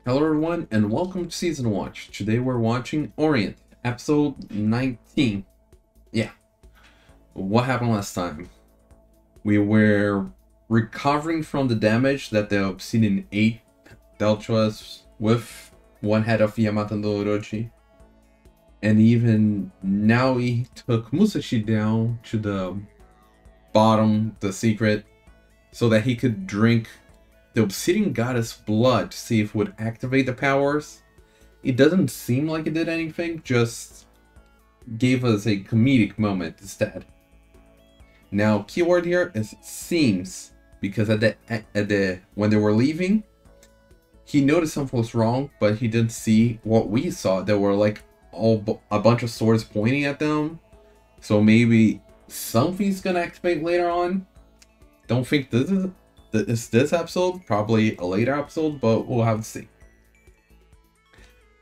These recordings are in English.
Hello everyone and welcome to Season Watch. Today we're watching Orient, episode 19. Yeah, what happened last time? We were recovering from the damage that the Obsidian 8 dealt to us with one head of Yamata no Orochi. And even Naoe took Musashi down to the bottom, the secret, so that he could drink the Obsidian Goddess blood to see if it would activate the powers. It doesn't seem like it did anything, just gave us a comedic moment instead. Now, keyword here is seems, because when they were leaving, he noticed something was wrong, but he didn't see what we saw. There were like a bunch of swords pointing at them, so maybe something's gonna activate later on. Don't think this is this episode, probably a later episode, but we'll have to see.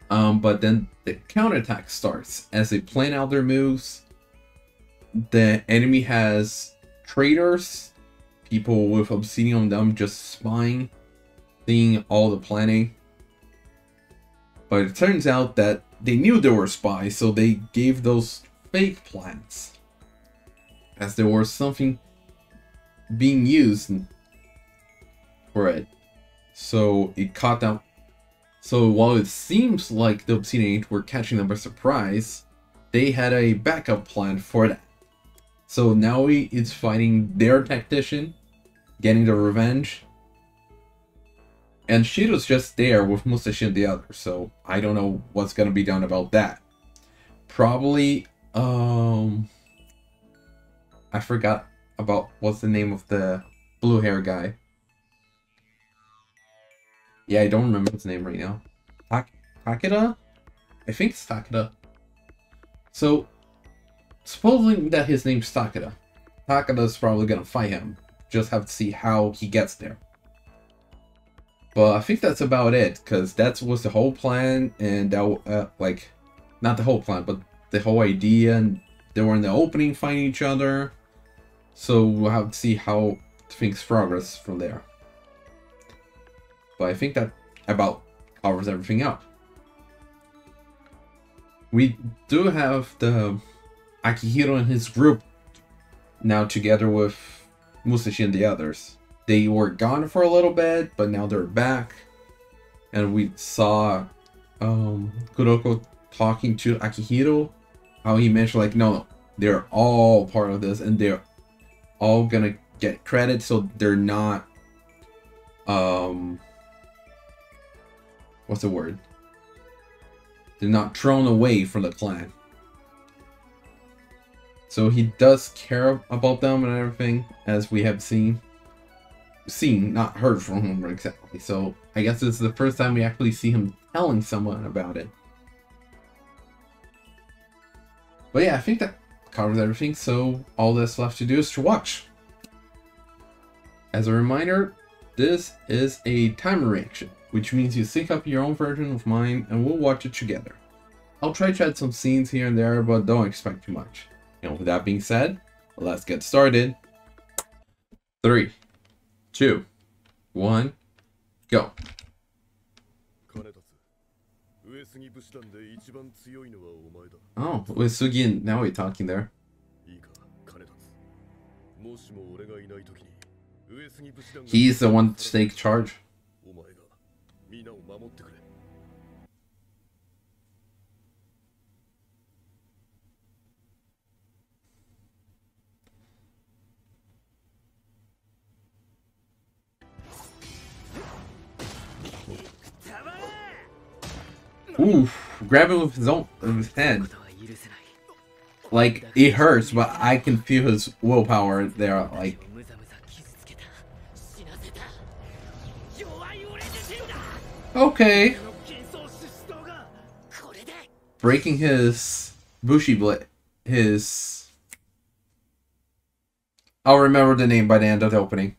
But then the counterattack starts as they plan out their moves. The enemy has traitors, people with obsidian on them just spying, seeing all the planning. But it turns out that they knew they were spies, so they gave those fake plans, as there was something being used for it. So it caught them. So while it seems like the Obsidian 8 were catching them by surprise, they had a backup plan for that. So Naoe is fighting their tactician, getting the revenge. And Shiro's just there with Musashi and the others, so I don't know what's gonna be done about that. Probably, I forgot about what's the name of the blue hair guy. Yeah, I don't remember his name right now. Takeda? I think it's Takeda. So, supposing that his name's Takeda. Takeda's probably gonna fight him. Just have to see how he gets there. But I think that's about it, because that was the whole plan, and that, like, not the whole plan, but the whole idea, and they were in the opening fighting each other. So we'll have to see how things progress from there. But I think that about covers everything up. We do have the Akihiro and his group now together with Musashi and the others. They were gone for a little bit, but now they're back. And we saw Kuroko talking to Akihiro. How he mentioned, like, no, they're all part of this and they're all gonna get credit, so they're not what's the word? They're not thrown away from the clan. So he does care about them and everything, as we have seen, not heard from him exactly. So I guess this is the first time we actually see him telling someone about it. But yeah, I think that covers everything, so all that's left to do is to watch. As a reminder, this is a timer reaction, which means you sync up your own version of mine and we'll watch it together. I'll try to add some scenes here and there, but don't expect too much. And with that being said, let's get started. 3, 2, 1, go. Oh, Uesugi and Naoe talking there. He's the one to take charge. Oof, grab him with his head. Like, it hurts, but I can feel his willpower there, like. Okay. Breaking his Bushi blade. I'll remember the name by the end of the opening.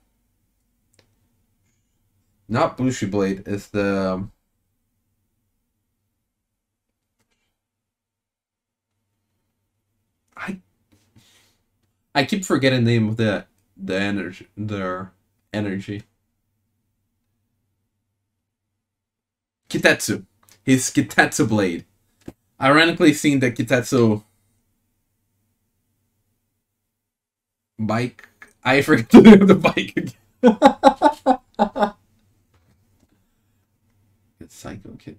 Not Bushi blade, it's the. I keep forgetting the name of the energy, their energy. Kitetsu. His Kitetsu blade. Ironically, seeing the Kitetsu bike. I forget the name of the bike again. Psycho Kid.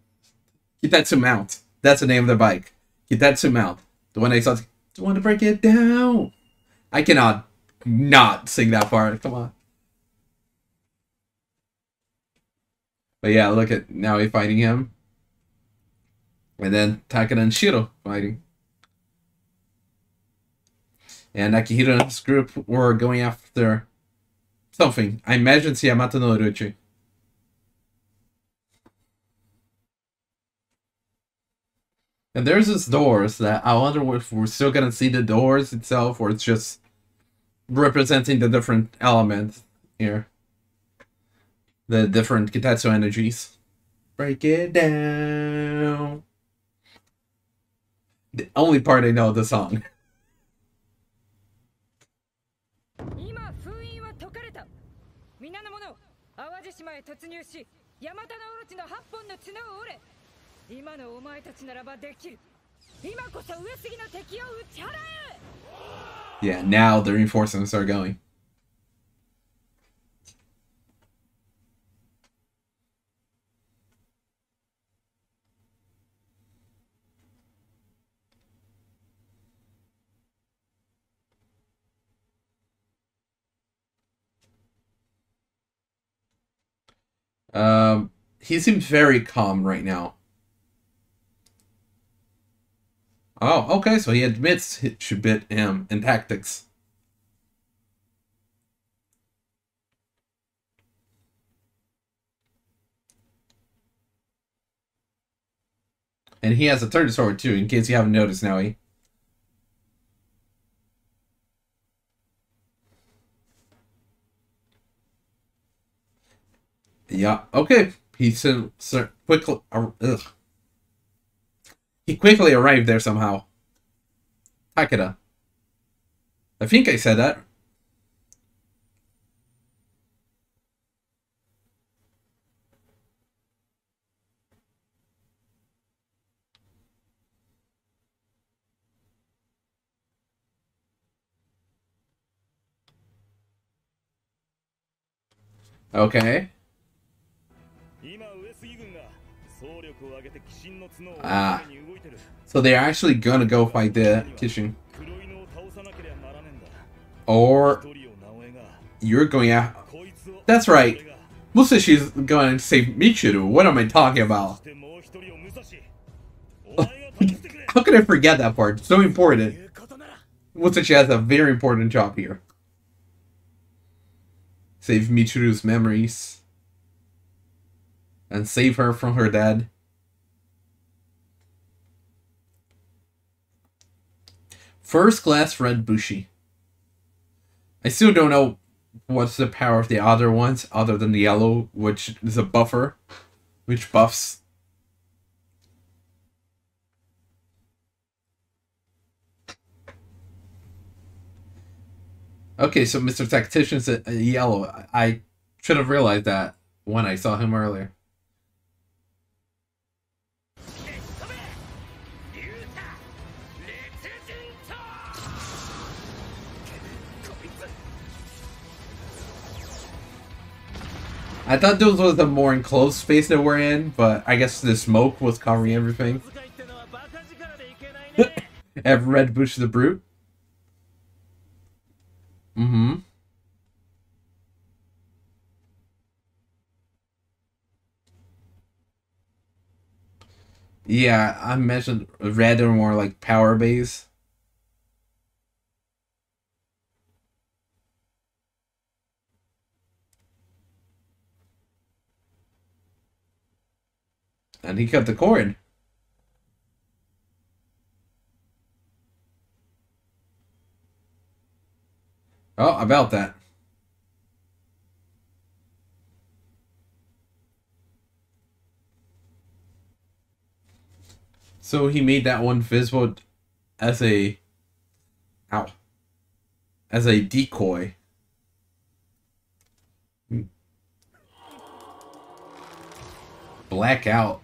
Kitetsu mount. That's the name of the bike. Kitetsu mount. The one I saw. Do want to break it down? I cannot not sing that part. Come on. But yeah, look at Naoe fighting him. And then Takeda and Shiro fighting. And Akihiro and his group were going after something. I imagine it's Yamato no Uruchi. And there's this doors that I wonder if we're still gonna see the doors itself, or it's just representing the different elements here. The different Kitetsu energies. Break it down. The only part I know of the song. Yeah, now the reinforcements are going. He seems very calm right now. Oh, okay, so he admits she bit him in tactics. And he has a third sword too, in case you haven't noticed, Naoe. Yeah, okay. He quickly. He quickly arrived there somehow. Takeda. I think I said that. Okay. Ah. So they're actually gonna go fight the Kishin. Or you're going out. That's right. Musashi's going to save Michiru. What am I talking about? How could I forget that part? It's so important. Musashi has a very important job here. Save Michiru's memories. And save her from her dad. First class red Bushi. I still don't know what's the power of the other ones, other than the yellow, which is a buffer, which buffs. Okay, so Mr. Tactician's a yellow. I should have realized that when I saw him earlier. I thought this was a more enclosed space that we're in, but I guess the smoke was covering everything. Have Red Bush the Brute? Mm-hmm. Yeah, I mentioned red or more like power base. And he cut the cord. Oh, about that. So he made that one visible as a... Ow. As a decoy. Blackout.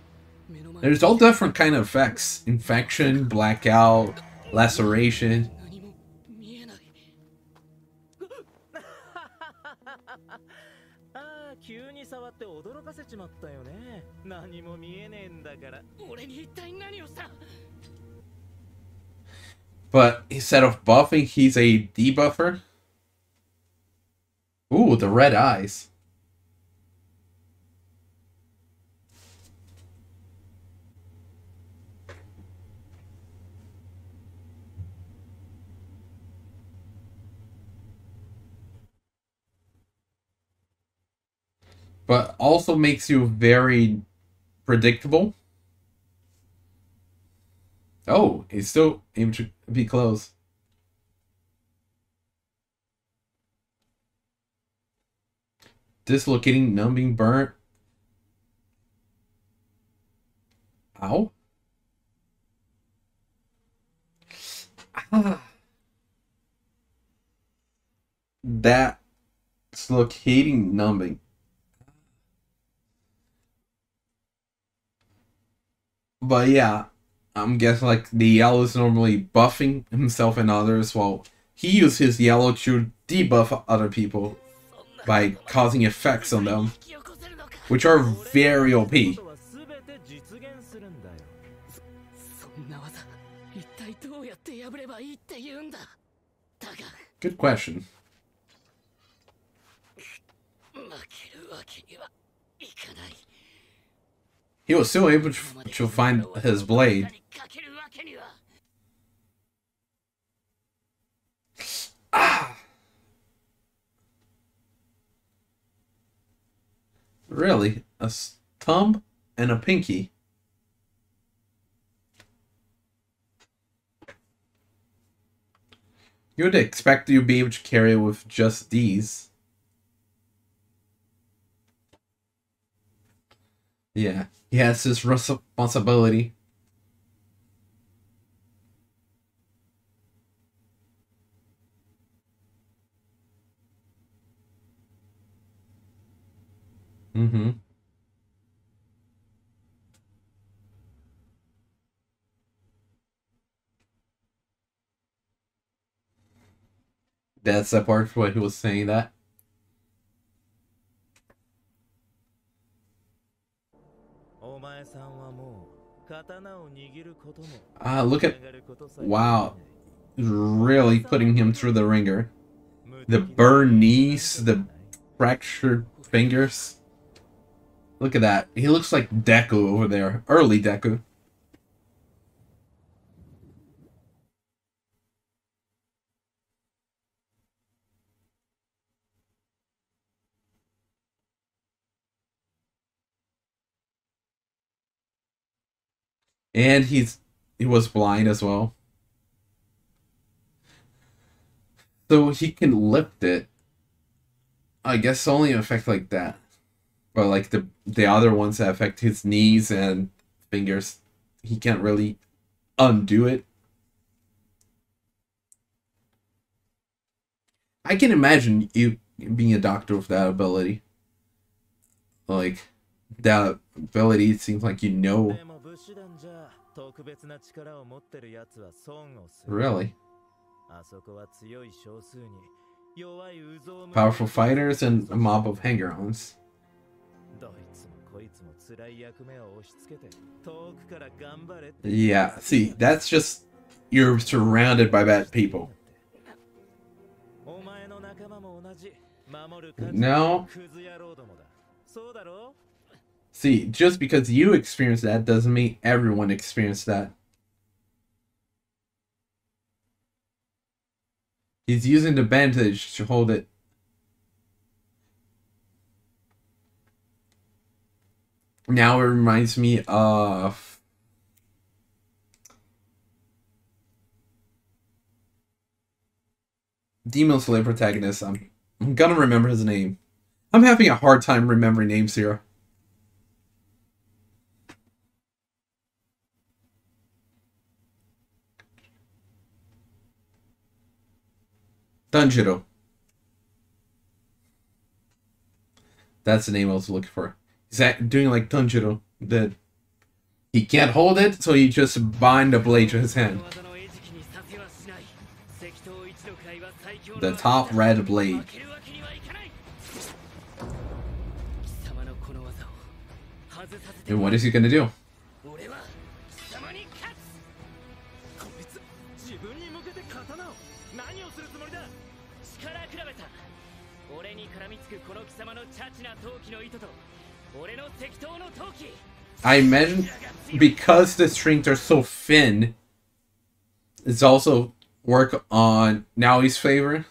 There's all different kind of effects. Infection, blackout, laceration. But instead of buffing, he's a debuffer. Ooh, the red eyes. But also makes you very predictable. Oh, he's still able to be close. Dislocating, numbing, burnt. Ow. Ah. That dislocating, numbing. But yeah, I'm guessing like the yellow is normally buffing himself and others, while he uses his yellow to debuff other people by causing effects on them, which are very OP. Good question. He was still able to find his blade. Ah! Really? A thumb and a pinky? You would expect you to be able to carry it with just these. Yeah, he has his responsibility. Mm-hmm. That's the part where he was saying that. Look at... Wow. Really putting him through the ringer. The burned knees, the fractured fingers. Look at that. He looks like Deku over there. Early Deku. And he was blind as well. So he can lift it. I guess only an effect like that. But like the other ones that affect his knees and fingers, he can't really undo it. I can imagine you being a doctor with that ability. Like, that ability, it seems like you know. Really? Powerful fighters and a mob of hanger-ons. Yeah, see, that's just... You're surrounded by bad people. No. See, just because you experience that doesn't mean everyone experienced that. He's using the bandage to hold it. Now it reminds me of... Demon Slayer protagonist. I'm gonna remember his name. I'm having a hard time remembering names here. Tanjiro. That's the name I was looking for. Is that doing like Tanjiro? that he can't hold it, so he just bind the blade to his hand. The top red blade. And what is he gonna do? I imagine because the strings are so thin, it's also work on Naoe's favor.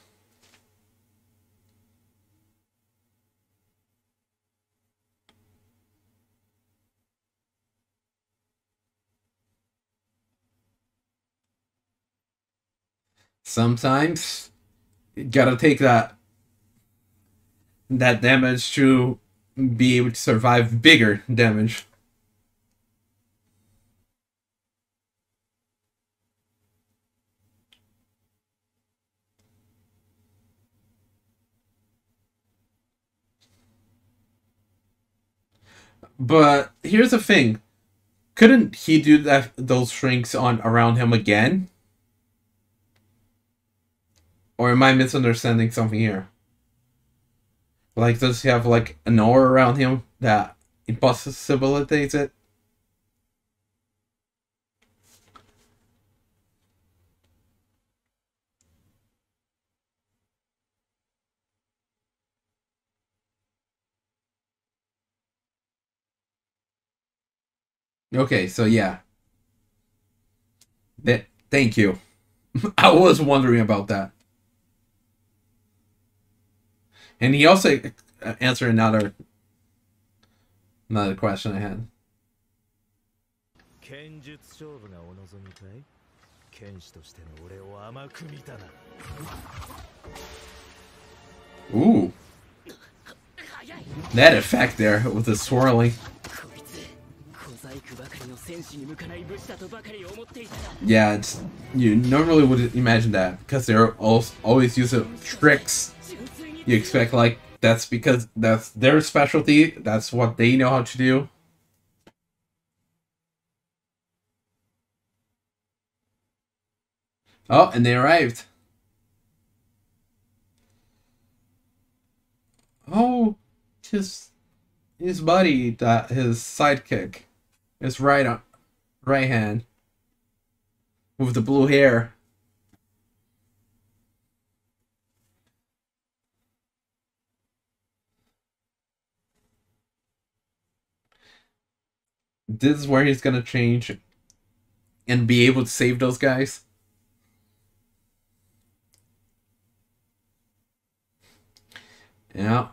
Sometimes you gotta take that damage to be able to survive bigger damage. But here's the thing. Couldn't he do those shrinks on around him again? Or am I misunderstanding something here? Like, does he have like an aura around him that impossibilitates it? Okay, so yeah. Thank you. I was wondering about that. And he also answered another question I had. Ooh. That effect there with the swirling. Yeah, it's, you normally would imagine that because they're always using tricks. You expect like that's because that's their specialty. That's what they know how to do. Oh, and they arrived. Oh, his buddy, that his sidekick, his right hand with the blue hair. This is where he's gonna change and be able to save those guys. Yeah.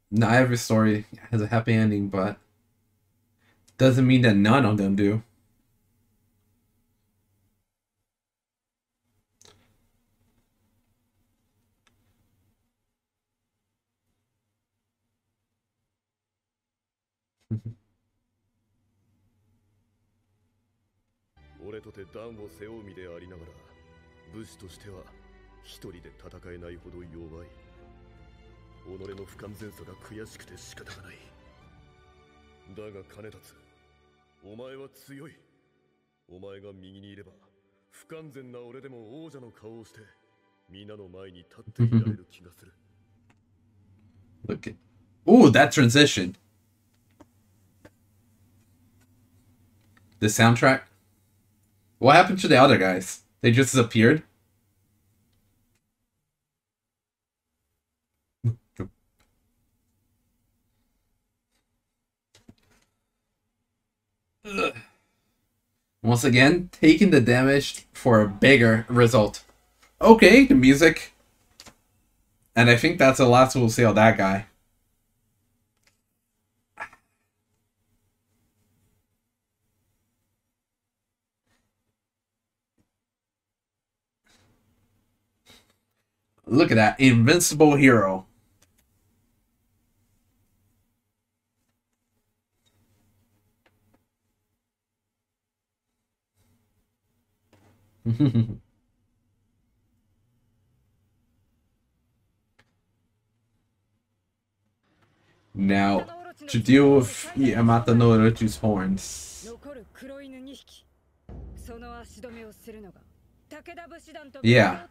Not every story has a happy ending, but doesn't mean that none of them do. Look at, ooh, that transition. The soundtrack. What happened to the other guys? They just disappeared? Ugh. Once again, taking the damage for a bigger result. Okay, the music. And I think that's the last we'll see of that guy. Look at that. Invincible hero. Now, to deal with Yamata no Orochi's horns. Yeah,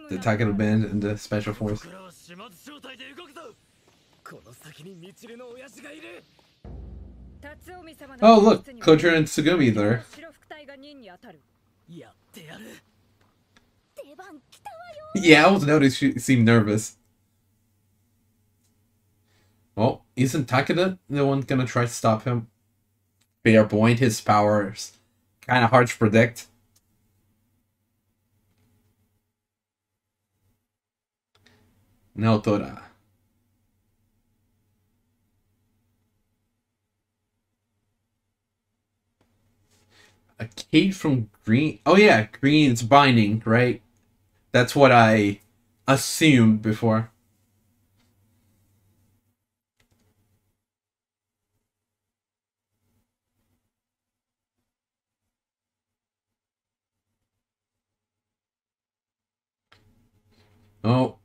the Takeda Band and the Special Force. Oh look, Kojiro and Tsugumi there. Yeah, I was noticed she seemed nervous. Well, isn't Takeda the one gonna try to stop him? Fair point, his powers kinda hard to predict. Naotora. A cage from Green. Oh yeah, Green's binding, right? That's what I assumed before. Oh,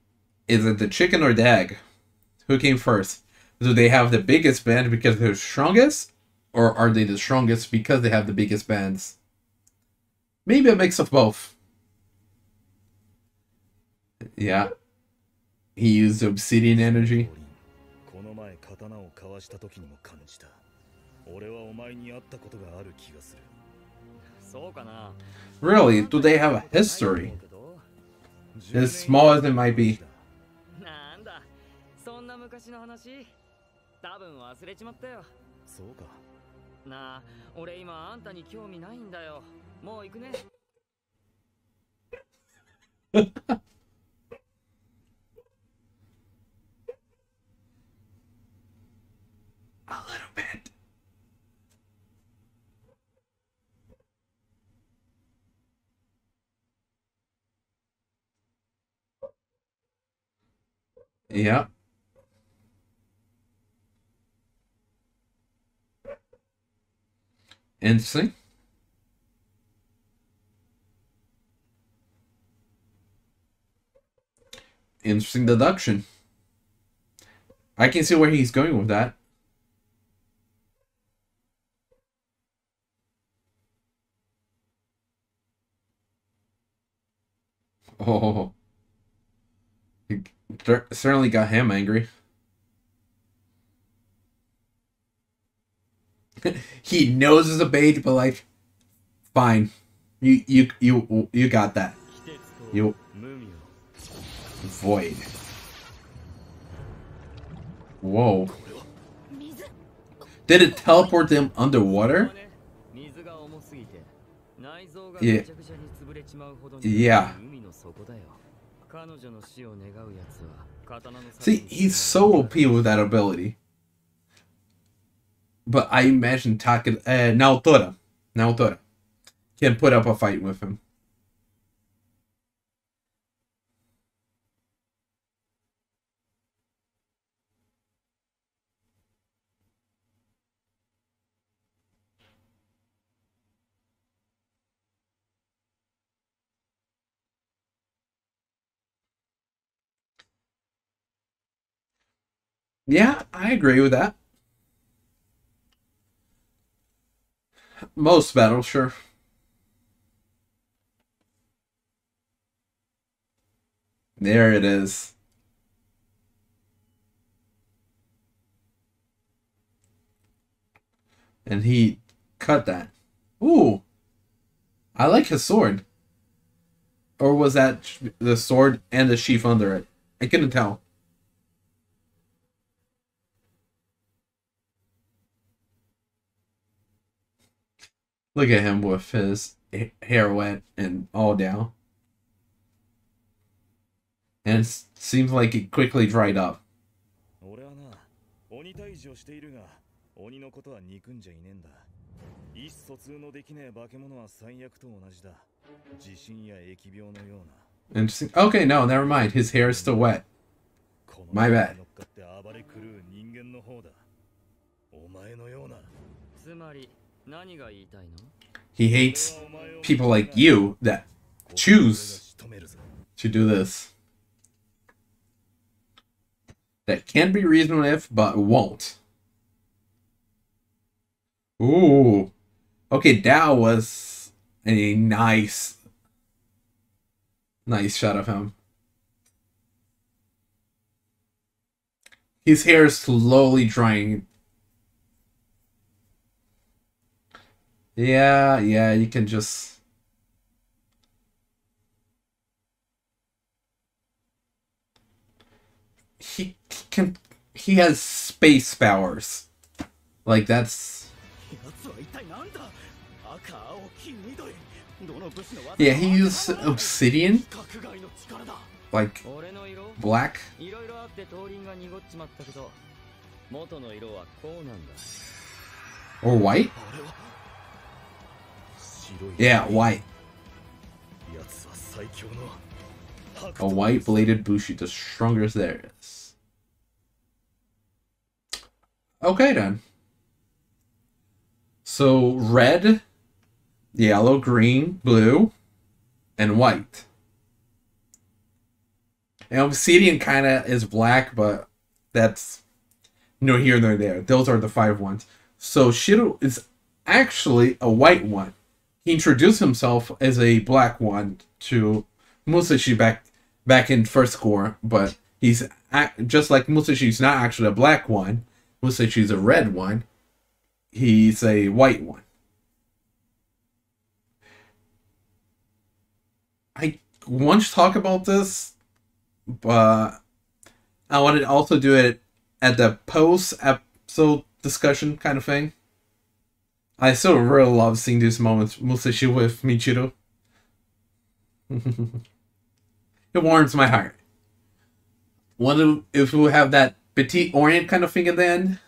is it the chicken or the egg? Who came first? Do they have the biggest band because they're strongest? Or are they the strongest because they have the biggest bands? Maybe a mix of both. Yeah. He used obsidian energy. Really? Do they have a history? As small as it might be. A little bit. Yeah. Interesting. Interesting deduction. I can see where he's going with that. Oh. He certainly got him angry. He knows it's a bait, but like, fine. You got that. You void. Whoa. Did it teleport them underwater? Yeah. Yeah. See, he's so OP with that ability. But I imagine Naotora can put up a fight with him. Yeah, I agree with that. Most battles, sure. There it is. And he cut that. Ooh. I like his sword. Or was that the sword and the sheath under it? I couldn't tell. Look at him with his hair wet and all down. And it seems like it quickly dried up. Interesting. Okay, no, never mind. His hair is still wet. My bad. He hates people like you that choose to do this. That can be reasoned with, but won't. Ooh. Okay, that was a nice shot of him. His hair is slowly drying. Yeah, yeah, you can just... He can... He has space powers. Like, that's... Yeah, he used obsidian. Like, black. Or white? Yeah, white. A white bladed Bushi, the strongest there is. Okay then. So red, yellow, green, blue, and white. And obsidian kind of is black, but that's no here nor there. Those are the 5 ones. So Shiro is actually a white one. He introduced himself as a black one to Musashi back in first core, but he's just like Musashi's not actually a black one. Musashi's a red one. He's a white one. I want to talk about this, but I wanted to also do it at the post-episode discussion kind of thing. I still really love seeing these moments, Musashi with Michiro. It warms my heart. Wonder if we'll have that petite Orient kind of thing at the end?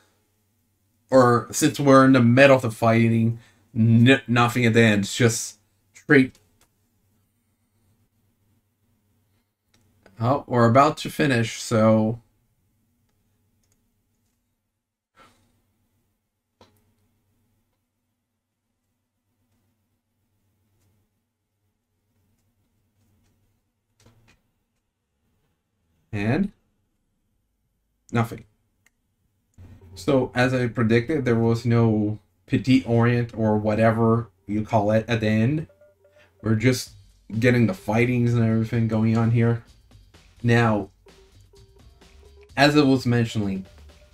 Or since we're in the middle of the fighting, nothing at the end, it's just straight. Oh, we're about to finish, so... And nothing. So, as I predicted, there was no Petit Orient or whatever you call it at the end. We're just getting the fightings and everything going on here. Now, as I was mentioning,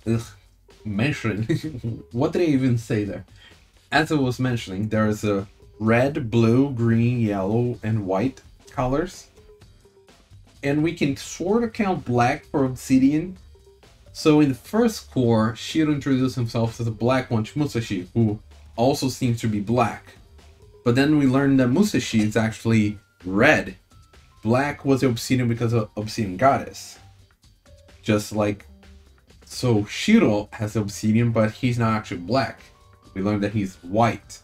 what did I even say there? As I was mentioning, there is a red, blue, green, yellow, and white colors. And we can sort of count black for obsidian. So in the first core, Shiro introduced himself as a black one to Musashi, who also seems to be black. But then we learned that Musashi is actually red. Black was the obsidian because of obsidian goddess. Just like... So Shiro has obsidian, but he's not actually black. We learned that he's white.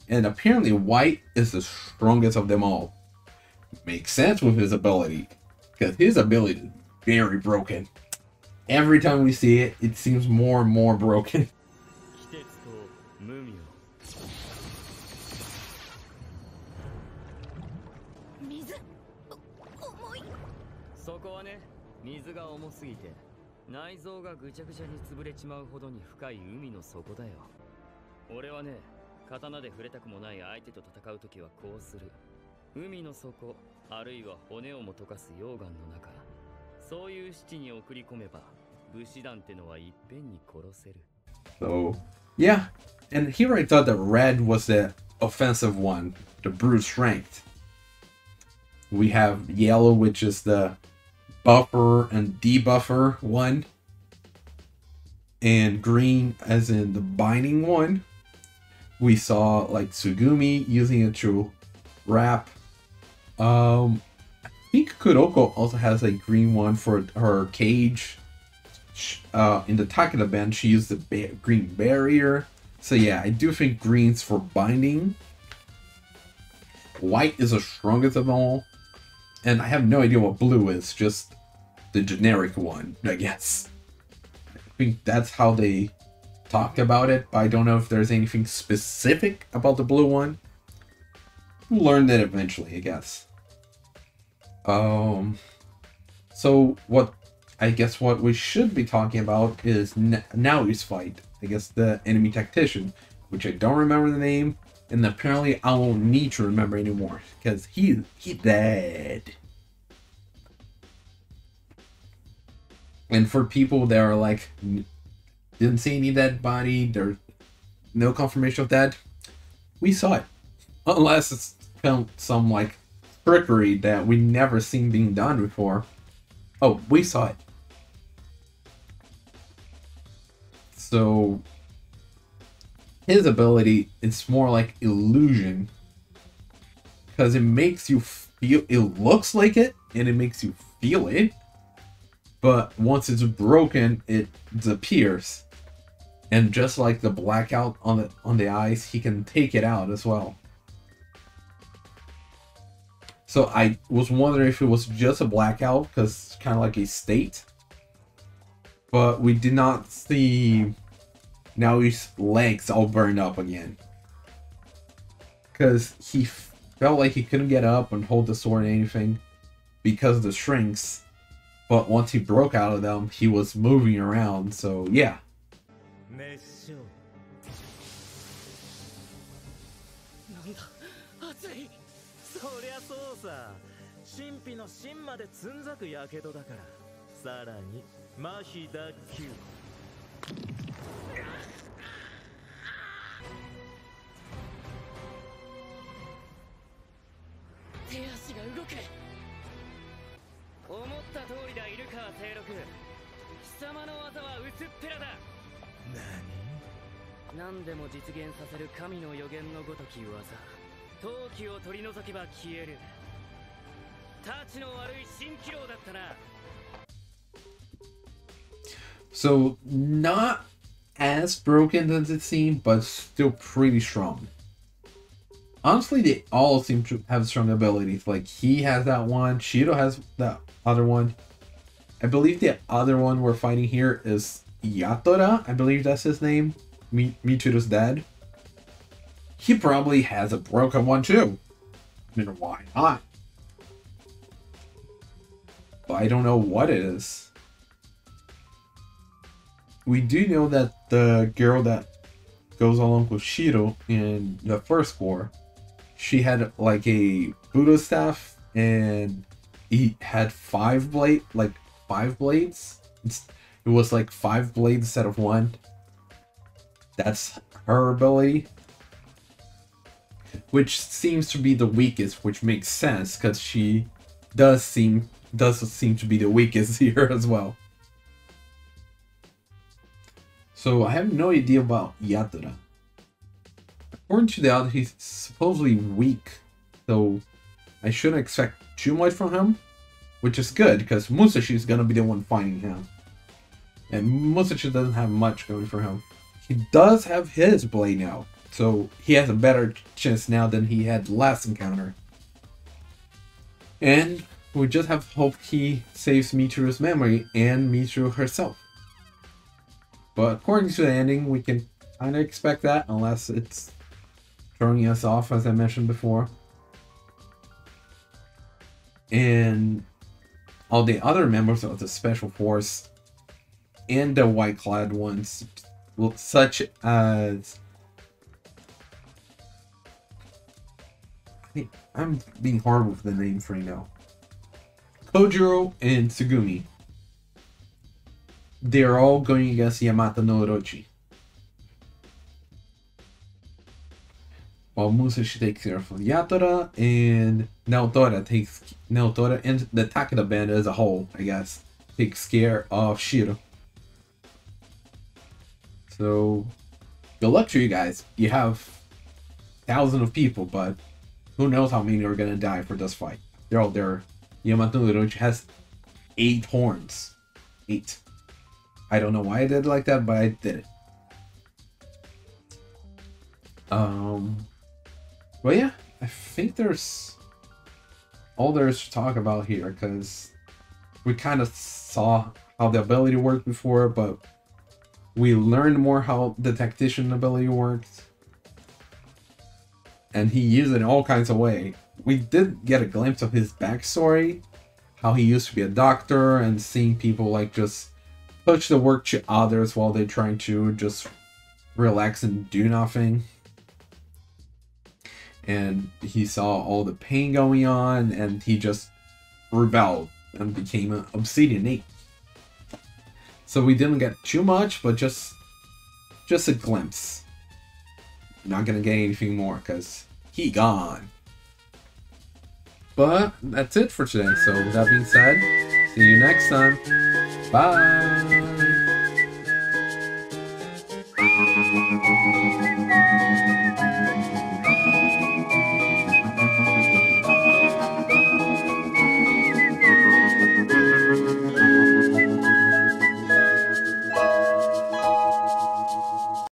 And apparently white is the strongest of them all. Makes sense with his ability. Because his ability is very broken. Every time we see it, it seems more and more broken. So, yeah. And here I thought that red was the offensive one, the brute strength. We have yellow, which is the buffer and debuffer one. And green as in the binding one. We saw like Tsugumi using it to wrap. I think Kuroko also has a green one for her cage. In the Takeda Band, she used the green barrier. So yeah, I do think green's for binding. White is the strongest of all. And I have no idea what blue is, just the generic one, I guess. I think that's how they talked about it, but I don't know if there's anything specific about the blue one. We'll learn that eventually, I guess. So what I guess what we should be talking about is Naoe's fight. I guess the enemy tactician. which I don't remember the name, and apparently I won't need to remember anymore because he dead. And for people that are like, didn't see any dead body, there's no confirmation of that, we saw it. Unless it's some like trickery that we never seen being done before. Oh, we saw it. So his ability is more like illusion, because it makes you feel, it looks like it and it makes you feel it, but once it's broken it disappears. And just like the blackout on the eyes, he can take it out as well. So I was wondering if it was just a blackout, because it's kind of like a state. But we did not see Naoe's legs all burned up again. Because he felt like he couldn't get up and hold the sword or anything because of the shrinks. But once he broke out of them, he was moving around, so yeah. So not as broken as it seemed, but still pretty strong. Honestly, they all seem to have strong abilities. Like, he has that one, Shiro has that other one. I believe the other one we're fighting here is Naotora. I believe that's his name. Michiru's dad. He probably has a broken one too. I mean, why not? But I don't know what it is. We do know that the girl that goes along with Shiro in the first war, she had like a Buddha staff, and he had 5 blades. It was like 5 blades instead of 1. That's her ability, which seems to be the weakest, which makes sense because she does seem to be the weakest here as well. So I have no idea about Naotora. According to the other, he's supposedly weak, so I shouldn't expect too much from him, which is good because Musashi is gonna be the one fighting him, and Musashi doesn't have much going for him. He does have his blade now, so he has a better chance now than he had last encounter. And we just have hope he saves Michiru's memory and Michiru herself. But according to the ending, we can kind of expect that, unless it's throwing us off, as I mentioned before. And all the other members of the Special Force and the white-clad ones, such as... I'm being horrible with the names right now. Kojiro and Tsugumi. They're all going against Yamato no Orochi. While Musashi takes care of Naotora, and Naotora and the Takeda band as a whole, I guess, takes care of Shiro. So, good luck to you guys. You have thousands of people, but who knows how many are gonna die for this fight. They're all there. Yamato no Orochi has 8 horns. 8. I don't know why I did it like that, but I did it. But yeah, I think there's all there is to talk about here, because we kind of saw how the ability worked before, but we learned more how the tactician ability works, and he used it in all kinds of ways. We did get a glimpse of his backstory, how he used to be a doctor, and seeing people like just push the work to others while they're trying to just relax and do nothing. And he saw all the pain going on, and he just rebelled and became an Obsidian Ape. So we didn't get too much, but just a glimpse. Not gonna get anything more, because he gone. But that's it for today. So with that being said, see you next time. Bye!